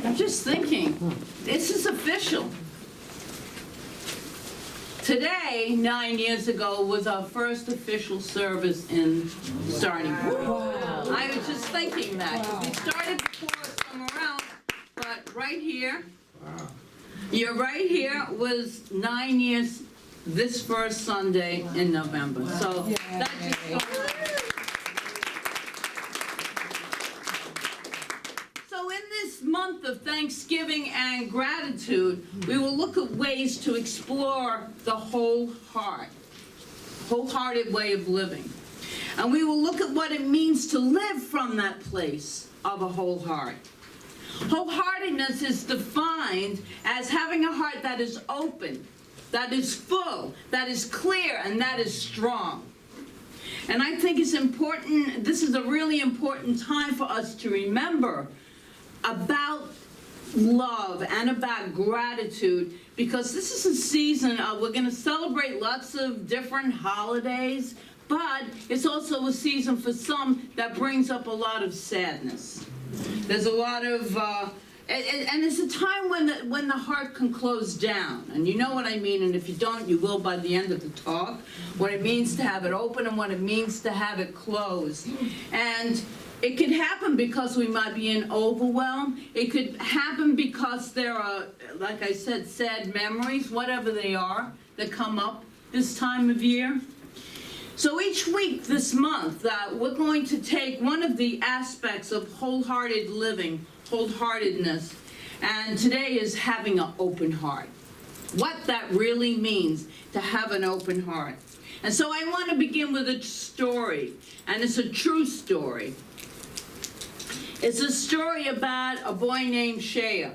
I'm just thinking, this is official. Today, 9 years ago, was our first official service in starting point. Wow. I was just thinking that. We started before somewhere else, but right here, you're right here, was 9 years this first Sunday in November. So that just goes. So in this month of Thanksgiving and gratitude, we will look at ways to explore the wholehearted way of living. And we will look at what it means to live from that place of a whole heart. Wholeheartedness is defined as having a heart that is open, that is full, that is clear, and that is strong. And I think it's important, this is a really important time for us to remember about love and about gratitude, because this is a season we're going to celebrate lots of different holidays, but it's also a season for some that brings up a lot of sadness. There's a lot of and it's a time when the heart can close down, and you know what I mean, and if you don't, you will by the end of the talk, what it means to have it open and what it means to have it closed. And it could happen because we might be in overwhelm. It could happen because there are, like I said, sad memories, whatever they are, that come up this time of year. So each week this month, we're going to take one of the aspects of wholehearted living, wholeheartedness, and today is having an open heart. What that really means to have an open heart. And so I want to begin with a story, and it's a true story. It's a story about a boy named Shea,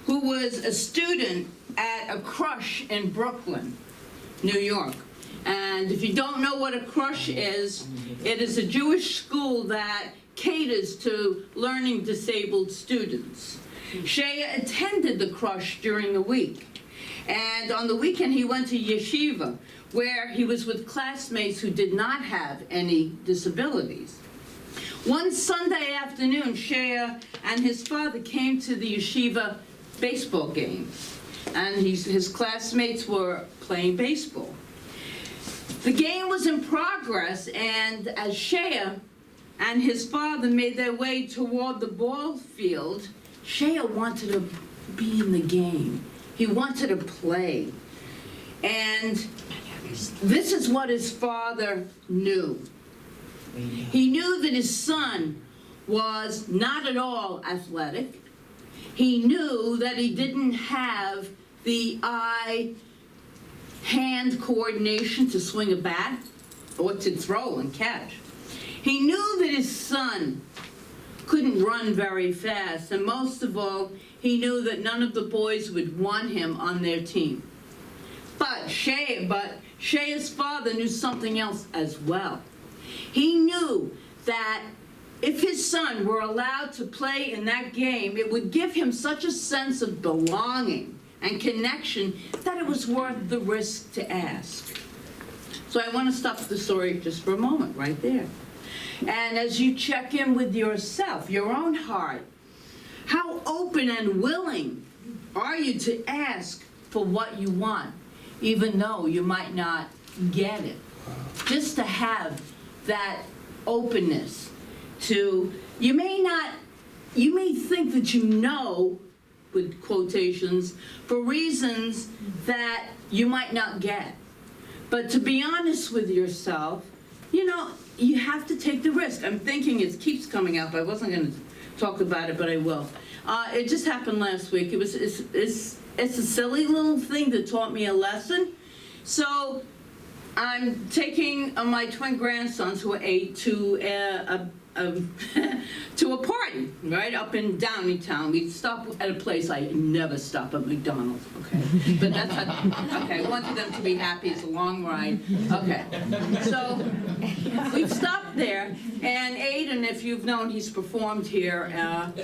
who was a student at a crush in Brooklyn, New York. And if you don't know what a crush is, it is a Jewish school that caters to learning disabled students. Shea attended the crush during the week. And on the weekend, he went to yeshiva, where he was with classmates who did not have any disabilities. One Sunday afternoon, Shea and his father came to the yeshiva baseball game, and his classmates were playing baseball. The game was in progress, and as Shea and his father made their way toward the ball field, Shea wanted to be in the game. He wanted to play. And this is what his father knew. He knew that his son was not at all athletic. He knew that he didn't have the eye-hand coordination to swing a bat or to throw and catch. He knew that his son couldn't run very fast, and most of all, he knew that none of the boys would want him on their team. But Shea's father knew something else as well. He knew that if his son were allowed to play in that game, it would give him such a sense of belonging and connection that it was worth the risk to ask. So I want to stop the story just for a moment right there. And as you check in with yourself, your own heart, how open and willing are you to ask for what you want, even though you might not get it? Just to have that openness to, you may think that you know, with quotations, for reasons that you might not get. But to be honest with yourself, you have to take the risk. I'm thinking, it keeps coming up. I wasn't going to talk about it, but I will. It just happened last week. It's a silly little thing that taught me a lesson. So I'm taking my twin grandsons to a party, right, up in Downingtown. We stop at a place I never stop at, McDonald's, okay? But that's, okay, I wanted them to be happy, it's a long ride. Okay, so we stopped there, and Aiden, if you've known, he's performed here, and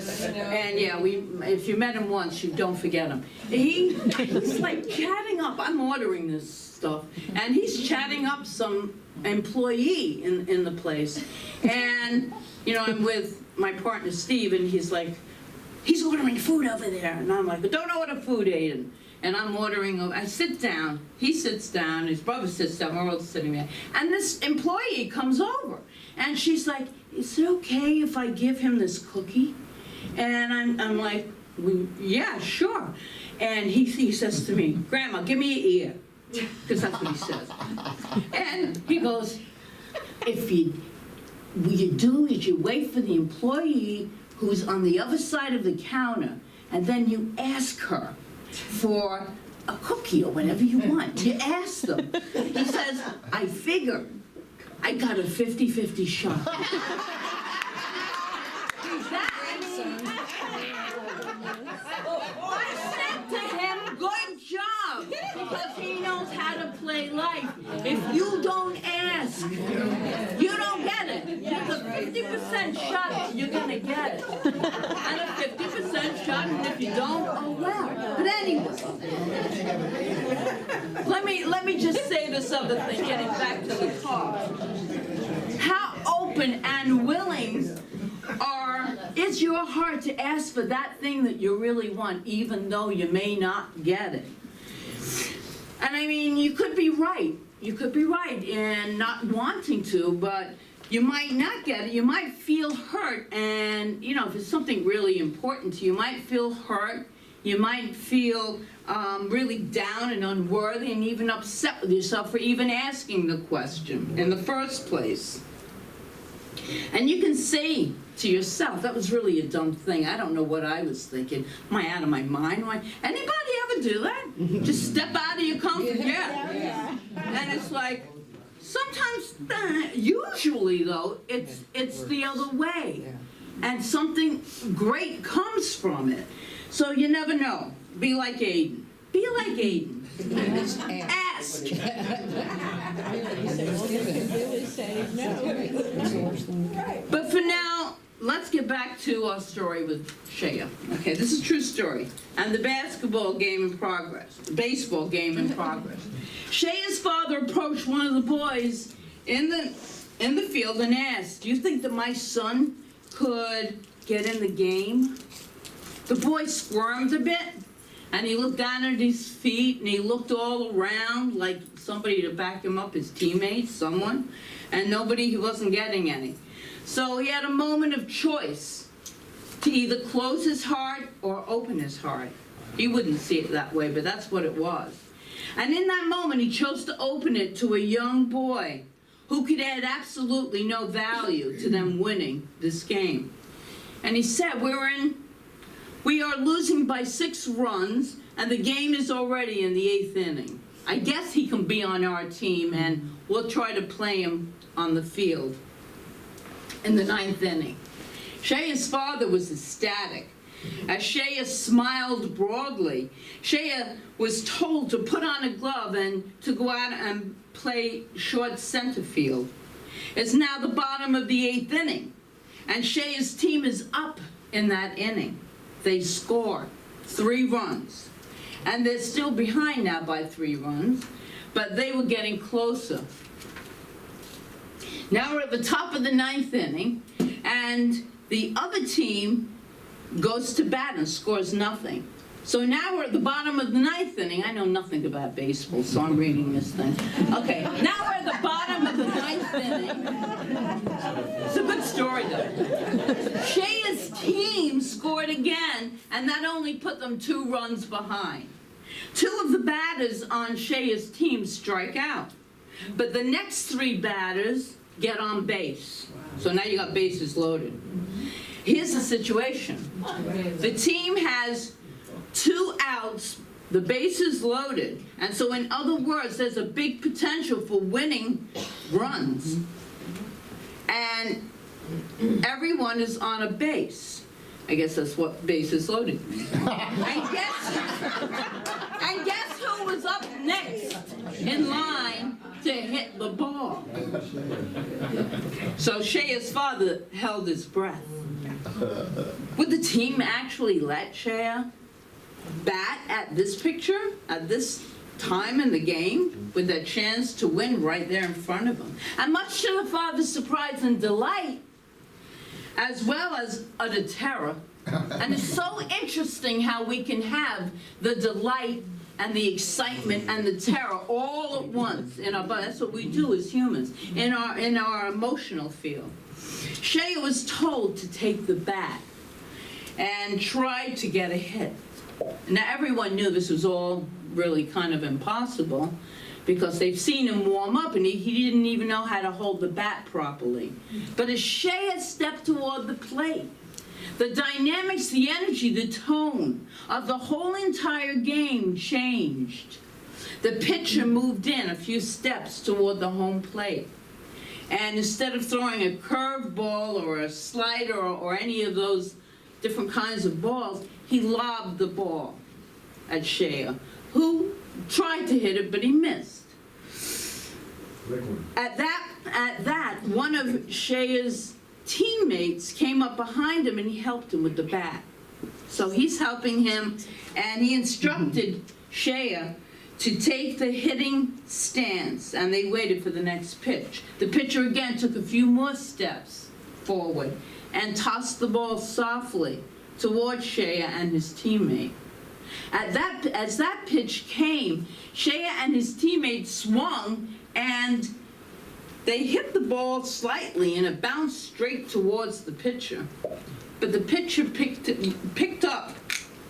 yeah, if you met him once, you don't forget him. He's like chatting up, I'm ordering this stuff, and he's chatting up some employee in the place, and I'm with my partner Steve, and he's like, he's ordering food over there. And I'm like, don't order food, Aiden. And I'm ordering, I sit down, he sits down, his brother sits down, we're all sitting there. And this employee comes over, and she's like, is it okay if I give him this cookie? And I'm like, yeah, sure. And he says to me, Grandma, give me your ear, because that's what he says. And he goes, what you do is you wait for the employee who's on the other side of the counter, and then you ask her for a cookie or whatever you want. You ask them. He says, I figure I got a 50-50 shot. I said to him, good job, because he knows how to play life. If you don't ask, you don't get it. There's a 50% shot you're going to get it. And a 50% shot, and if you don't, oh well. But anyway, let me just say this other thing, getting back to the car. How open and willing is your heart to ask for that thing that you really want, even though you may not get it? And I mean, you could be right. You could be right in not wanting to, but you might not get it. You might feel hurt, and you know, if it's something really important to you, you might feel hurt. You might feel really down and unworthy and even upset with yourself for even asking the question in the first place. And you can say to yourself, that was really a dumb thing. I don't know what I was thinking. Am I out of my mind? Anybody ever do that? Just step out of your comfort? Yeah. And it's like, sometimes, usually though, it's the other way. And something great comes from it. So you never know. Be like Aiden. Be like Aiden. Ask. But for now, let's get back to our story with Shea. Okay, this is a true story. And the basketball game in progress. The baseball game in progress. Shea's father approached one of the boys in the field and asked, do you think that my son could get in the game? The boy squirmed a bit, and he looked down at his feet, and he looked all around like somebody to back him up, his teammates, someone, and he wasn't getting any. So he had a moment of choice to either close his heart or open his heart. He wouldn't see it that way, but that's what it was. And in that moment, he chose to open it to a young boy who could add absolutely no value to them winning this game. And he said, we are losing by 6 runs, and the game is already in the 8th inning. I guess he can be on our team, and we'll try to play him on the field in the 9th inning. Shea's father was ecstatic. As Shea smiled broadly, Shea was told to put on a glove and to go out and play short center field. It's now the bottom of the 8th inning, and Shea's team is up in that inning. They score 3 runs, and they're still behind now by 3 runs, but they were getting closer. Now we're at the top of the 9th inning, and the other team goes to bat and scores nothing. So now we're at the bottom of the 9th inning. I know nothing about baseball, so I'm reading this thing. Okay, now we're at the bottom of the 9th inning. It's a good story, though. Shea's team scored again, and that only put them 2 runs behind. 2 of the batters on Shea's team strike out, but the next 3 batters get on base. So now you got bases loaded. Here's the situation. The team has 2 outs, the bases loaded, and so in other words, there's a big potential for winning runs. And everyone is on a base. I guess that's what bases loaded means. And guess who was up next in line to hit the ball? So Shea's father held his breath. Would the team actually let Shea bat at this picture, at this time in the game, with a chance to win right there in front of him? And much to the father's surprise and delight, as well as utter terror, And it's so interesting how we can have the delight and the excitement and the terror all at once in our body. That's what we do as humans, in our emotional field. Shea was told to take the bat and tried to get a hit. Now everyone knew this was all really kind of impossible, because they've seen him warm up and he didn't even know how to hold the bat properly. But as Shea stepped toward the plate, the dynamics, the energy, the tone of the whole entire game changed. The pitcher moved in a few steps toward the home plate. And instead of throwing a curved ball or a slider or any of those different kinds of balls, he lobbed the ball at Shea, who tried to hit it, but he missed. At that, one of Shea's teammates came up behind him and he helped him with the bat. So he's helping him, and he instructed Shea to take the hitting stance, and they waited for the next pitch. The pitcher again took a few more steps forward and tossed the ball softly toward Shea and his teammate. As that pitch came, Shea and his teammate swung, and they hit the ball slightly, and it bounced straight towards the pitcher. But the pitcher picked up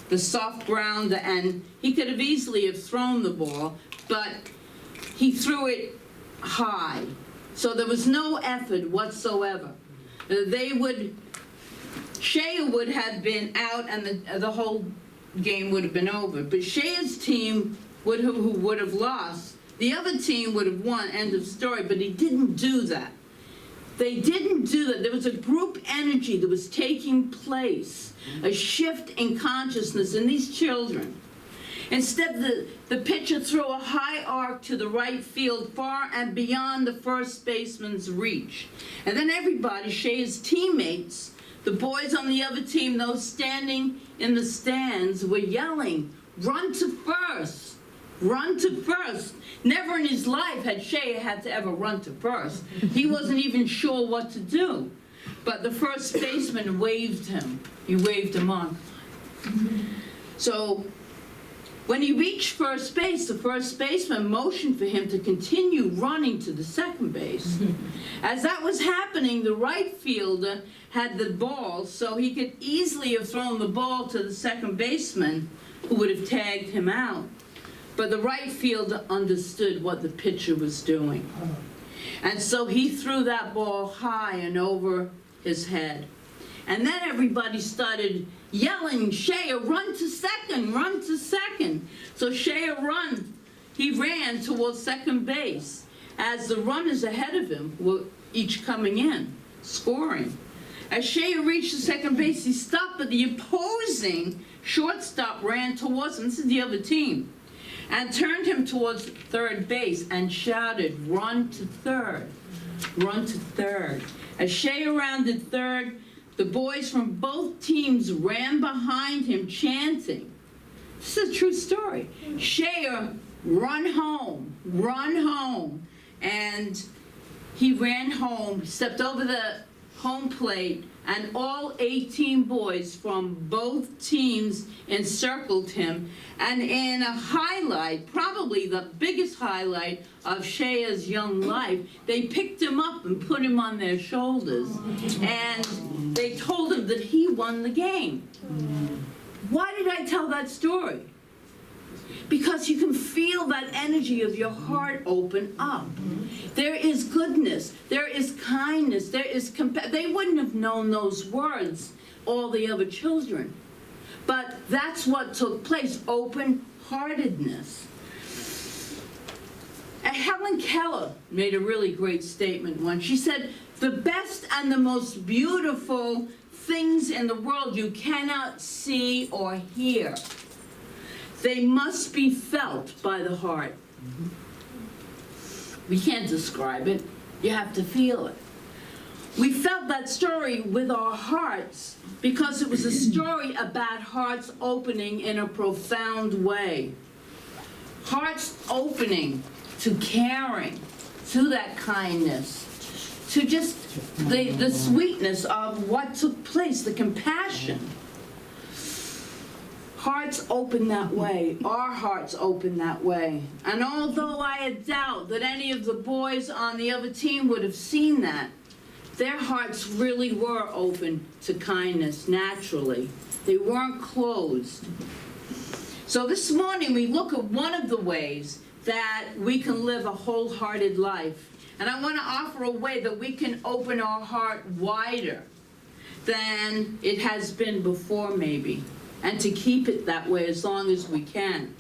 the soft ground, and he could have easily have thrown the ball, but he threw it high. So there was no effort whatsoever. Shea would have been out, and the whole game would have been over. But Shea's team who would have lost. The other team would have won, end of story, but he didn't do that. They didn't do that. There was a group energy that was taking place, a shift in consciousness in these children. Instead, the pitcher threw a high arc to the right field, far and beyond the first baseman's reach. And then everybody, Shea's teammates, the boys on the other team, those standing in the stands, were yelling, "Run to first! Run to first!" Never in his life had Shea had to ever run to first. He wasn't even sure what to do. But the first baseman waved him. He waved him on. So when he reached first base, the first baseman motioned for him to continue running to the second base. As that was happening, the right fielder had the ball, so he could easily have thrown the ball to the second baseman, who would have tagged him out. But the right fielder understood what the pitcher was doing. And so he threw that ball high and over his head. And then everybody started yelling, "Shea, run to second, run to second." So Shea he ran towards second base as the runners ahead of him were each coming in, scoring. As Shea reached the second base, he stopped, but the opposing shortstop ran towards him. This is the other team. And turned him towards third base and shouted, "Run to third, run to third." As Shea rounded third, the boys from both teams ran behind him chanting. This is a true story. Shea, run home, run home. And he ran home, stepped over the home plate, and all 18 boys from both teams encircled him. And in a highlight, probably the biggest highlight of Shea's young life, they picked him up and put him on their shoulders. And they told him that he won the game. Why did I tell that story? Because you can feel that energy of your heart open up. There is goodness, there is kindness, there is they wouldn't have known those words, all the other children. But that's what took place, open-heartedness. Helen Keller made a really great statement once. She said, "The best and the most beautiful things in the world you cannot see or hear. They must be felt by the heart." We can't describe it. You have to feel it. We felt that story with our hearts because it was a story about hearts opening in a profound way. Hearts opening to caring, to that kindness, to just the sweetness of what took place, the compassion. Hearts open that way. Our hearts open that way. And although I doubt that any of the boys on the other team would have seen that, their hearts really were open to kindness naturally. They weren't closed. So this morning we look at one of the ways that we can live a wholehearted life. And I want to offer a way that we can open our heart wider than it has been before maybe, and to keep it that way as long as we can.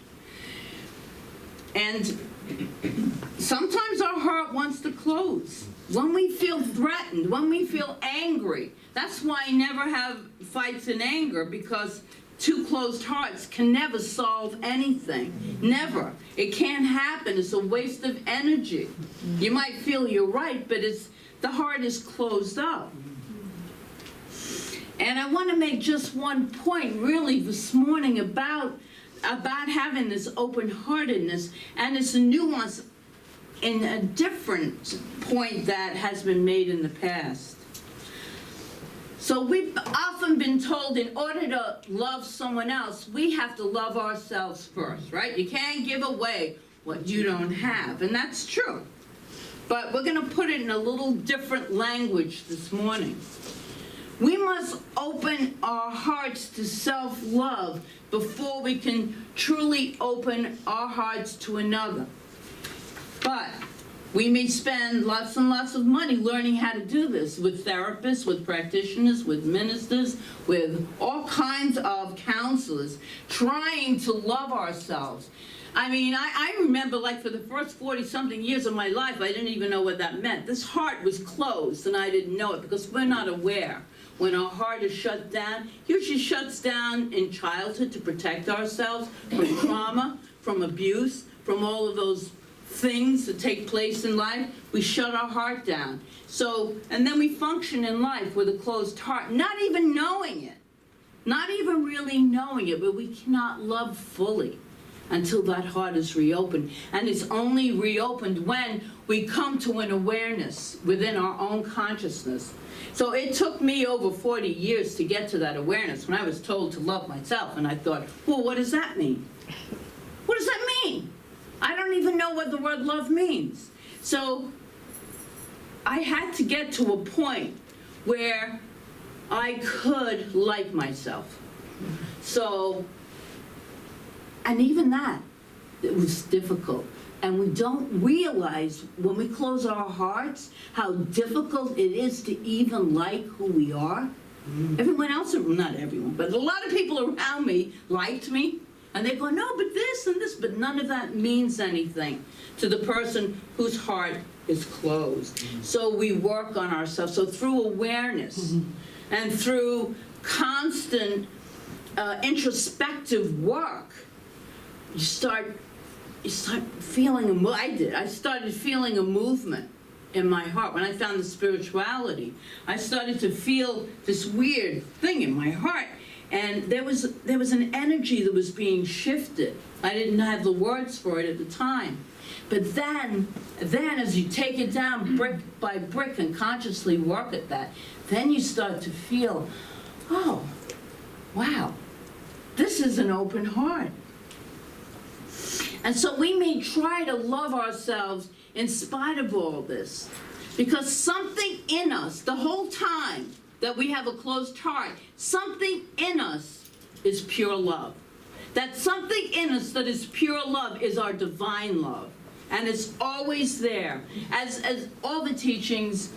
And sometimes our heart wants to close. When we feel threatened, when we feel angry, that's why I never have fights in anger, because two closed hearts can never solve anything. Never. It can't happen. It's a waste of energy. You might feel you're right, but the heart is closed up. And I want to make just one point really this morning about having this open-heartedness, and it's a nuance in a different point that has been made in the past. So we've often been told in order to love someone else, we have to love ourselves first, right? You can't give away what you don't have, and that's true. But we're going to put it in a little different language this morning. We must open our hearts to self-love before we can truly open our hearts to another. But we may spend lots and lots of money learning how to do this with therapists, with practitioners, with ministers, with all kinds of counselors, trying to love ourselves. I mean, I remember, like, for the first 40-something years of my life, I didn't even know what that meant. This heart was closed, and I didn't know it because we're not aware. When our heart is shut down, usually shuts down in childhood to protect ourselves from trauma, from abuse, from all of those things that take place in life. We shut our heart down. So, and then we function in life with a closed heart, not even knowing it, not even really knowing it, but we cannot love fully until that heart is reopened. And it's only reopened when we come to an awareness within our own consciousness. So it took me over 40 years to get to that awareness when I was told to love myself. And I thought, well, what does that mean? What does that mean? I don't even know what the word love means. So I had to get to a point where I could like myself. So, and even that, it was difficult. And we don't realize when we close our hearts how difficult it is to even like who we are. Everyone else, not everyone, but a lot of people around me liked me. And they go, no, but this and this, but none of that means anything to the person whose heart is closed. So we work on ourselves. So through awareness and through constant introspective work, you start feeling, well, I did. I started feeling a movement in my heart. When I found the spirituality, I started to feel this weird thing in my heart. And there was an energy that was being shifted. I didn't have the words for it at the time. But then as you take it down brick by brick and consciously work at that, then you start to feel, oh, wow, this is an open heart. And so we may try to love ourselves in spite of all this, because something in us, the whole time that we have a closed heart, something in us is pure love. That something in us that is pure love is our divine love. And it's always there. As all the teachings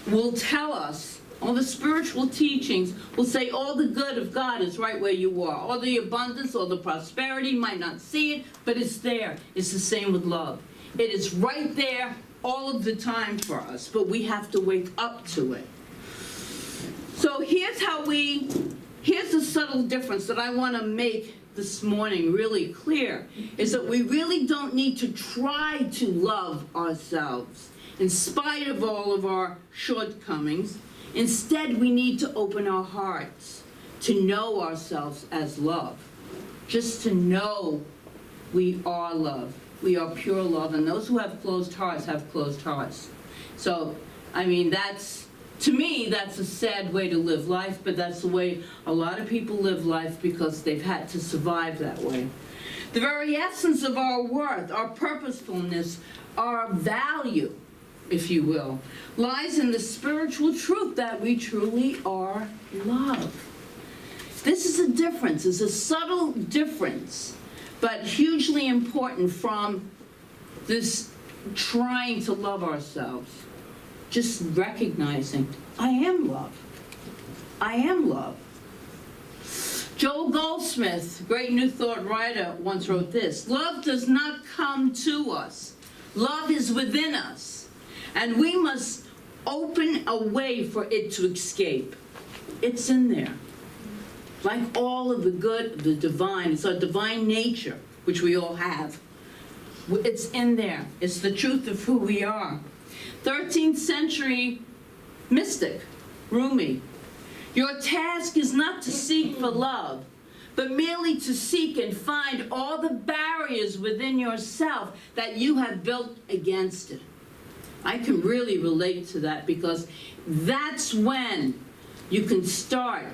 will tell us, all the spiritual teachings will say all the good of God is right where you are. All the abundance, all the prosperity, you might not see it, but it's there. It's the same with love. It is right there all of the time for us, but we have to wake up to it. So here's the subtle difference that I want to make this morning really clear, is that we really don't need to try to love ourselves in spite of all of our shortcomings. Instead, we need to open our hearts to know ourselves as love, just to know we are love. We are pure love, and those who have closed hearts have closed hearts. So, I mean, that's To me, that's a sad way to live life, but that's the way a lot of people live life because they've had to survive that way. The very essence of our worth, our purposefulness, our value, if you will, lies in the spiritual truth that we truly are love. This is a difference, it's a subtle difference, but hugely important from this trying to love ourselves. Just recognizing, I am love. I am love. Joel Goldsmith, great New Thought writer, once wrote this: love does not come to us. Love is within us, and we must open a way for it to escape. It's in there. Like all of the good, the divine, it's our divine nature, which we all have. It's in there. It's the truth of who we are. 13th century mystic, Rumi: your task is not to seek for love, but merely to seek and find all the barriers within yourself that you have built against it. I can really relate to that because that's when you can start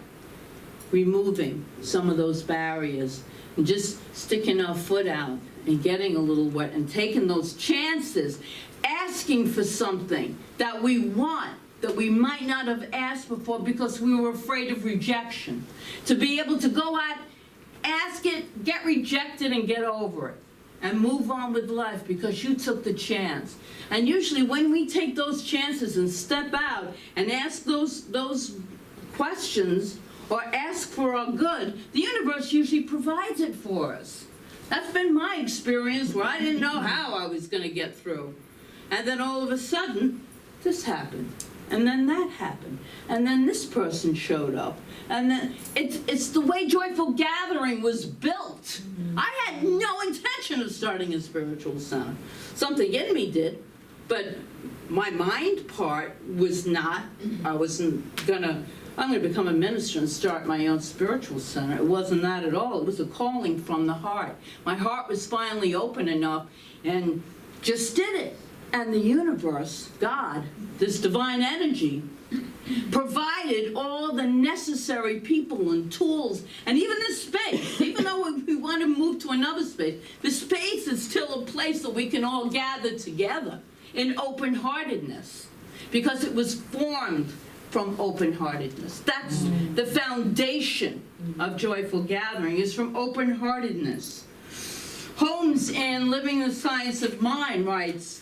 removing some of those barriers and just sticking our foot out and getting a little wet and taking those chances, asking for something that we want, that we might not have asked before because we were afraid of rejection. To be able to go out, ask it, get rejected, and get over it, and move on with life because you took the chance. And usually when we take those chances and step out and ask those questions or ask for our good, the universe usually provides it for us. That's been my experience where I didn't know how I was going to get through. And then all of a sudden, this happened. And then that happened. And then this person showed up. And then it's the way Joyful Gathering was built. I had no intention of starting a spiritual center. Something in me did, but my mind part was not. I wasn't I'm going to become a minister and start my own spiritual center. It wasn't that at all. It was a calling from the heart. My heart was finally open enough and just did it. And the universe, God, this divine energy, provided all the necessary people and tools, and even the space. Even though we want to move to another space, the space is still a place that we can all gather together in open-heartedness, because it was formed from open-heartedness. That's the foundation of Joyful Gathering, is from open-heartedness. Holmes, in Living the Science of Mind, writes,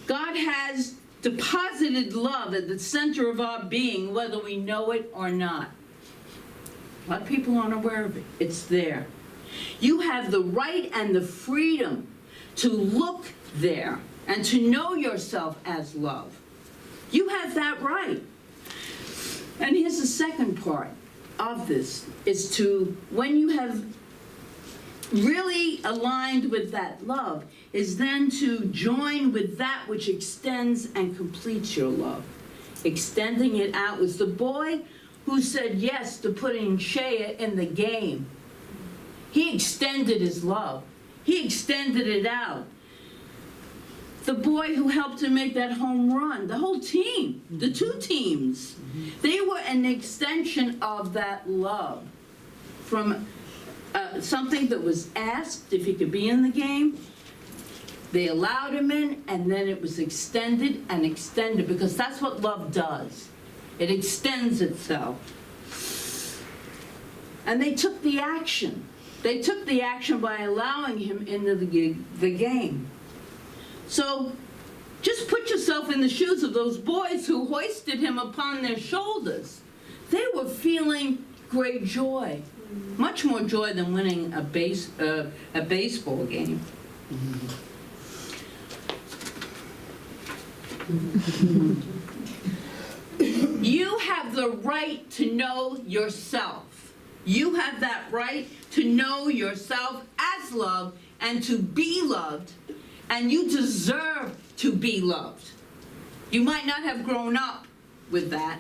God has deposited love at the center of our being, whether we know it or not. A lot of people aren't aware of it. It's there. You have the right and the freedom to look there and to know yourself as love. You have that right. And here's the second part of this, is to, when you have really aligned with that love, is then to join with that which extends and completes your love. Extending it out was the boy who said yes to putting Shea in the game. He extended his love. He extended it out. The boy who helped him make that home run, the whole team, the two teams, they were an extension of that love. From something that was asked if he could be in the game, they allowed him in, and then it was extended and extended, because that's what love does. It extends itself. And they took the action. They took the action by allowing him into the game. So just put yourself in the shoes of those boys who hoisted him upon their shoulders. They were feeling great joy, much more joy than winning a baseball game. You have the right to know yourself. You have that right to know yourself as love and to be loved, and you deserve to be loved. You might not have grown up with that,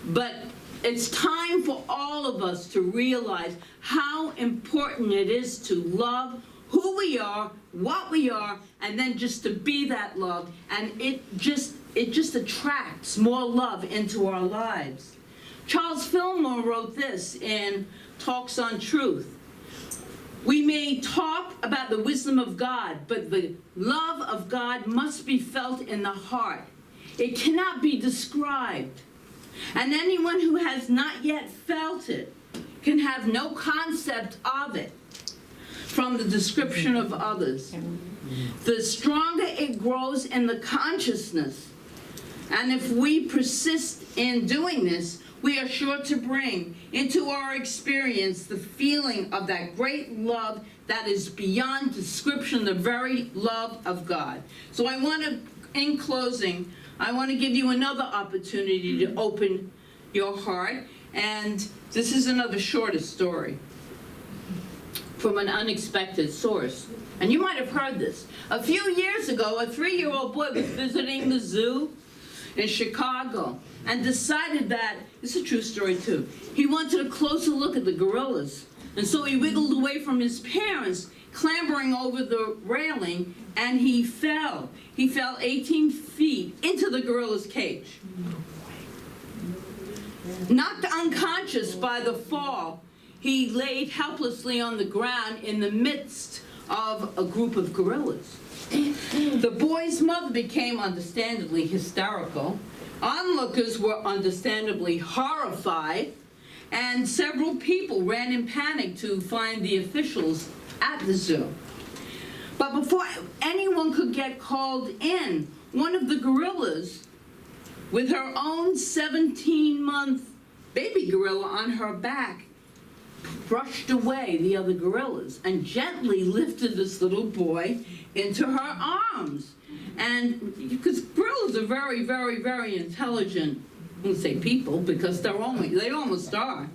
but it's time for all of us to realize how important it is to love who we are, what we are, and then just to be that love. And it just attracts more love into our lives. Charles Fillmore wrote this in Talks on Truth. We may talk about the wisdom of God, but the love of God must be felt in the heart. It cannot be described. And anyone who has not yet felt it can have no concept of it from the description of others. The stronger it grows in the consciousness, and if we persist in doing this, we are sure to bring into our experience the feeling of that great love that is beyond description, the very love of God. So I want to, in closing, I want to give you another opportunity to open your heart. And this is another shorter story from an unexpected source. And you might have heard this. A few years ago, a 3-year-old boy was visiting the zoo in Chicago and decided that, this is a true story too, he wanted a closer look at the gorillas. And so he wiggled away from his parents, clambering over the railing, and he fell. He fell 18 feet into the gorilla's cage. Knocked unconscious by the fall, he laid helplessly on the ground in the midst of a group of gorillas. The boy's mother became understandably hysterical. Onlookers were understandably horrified, and several people ran in panic to find the officials at the zoo. But before anyone could get called in, one of the gorillas, with her own 17-month baby gorilla on her back, brushed away the other gorillas and gently lifted this little boy into her arms. And because gorillas are very, very, very intelligent, I won't say people, because they almost are.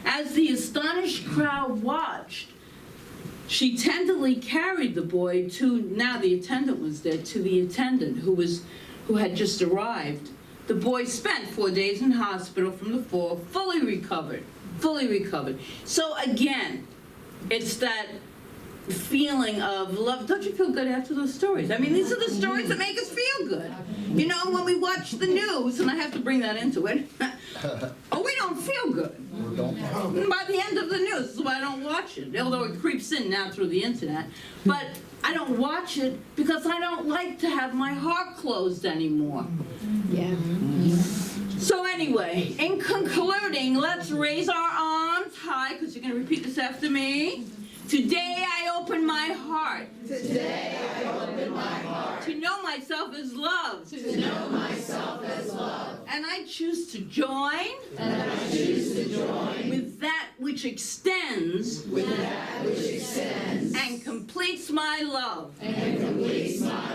As the astonished crowd watched, she tenderly carried the boy to, now the attendant was there, to the attendant who had just arrived. The boy spent 4 days in hospital from the fall, fully recovered. So again, it's that feeling of love. Don't you feel good after those stories? I mean, these are the stories that make us feel good. You know, when we watch the news, and I have to bring that into it, oh, we don't feel good. By the end of the news, this is why I don't watch it, although it creeps in now through the internet. But I don't watch it because I don't like to have my heart closed anymore. Yeah. So anyway, in concluding, let's raise our arms high, because you're going to repeat this after me. Today I open my heart. Today I open my heart. To know myself as love. To know myself as love. And I choose to join. And I choose to join. With that which extends. With that which extends. And completes my love. And completes my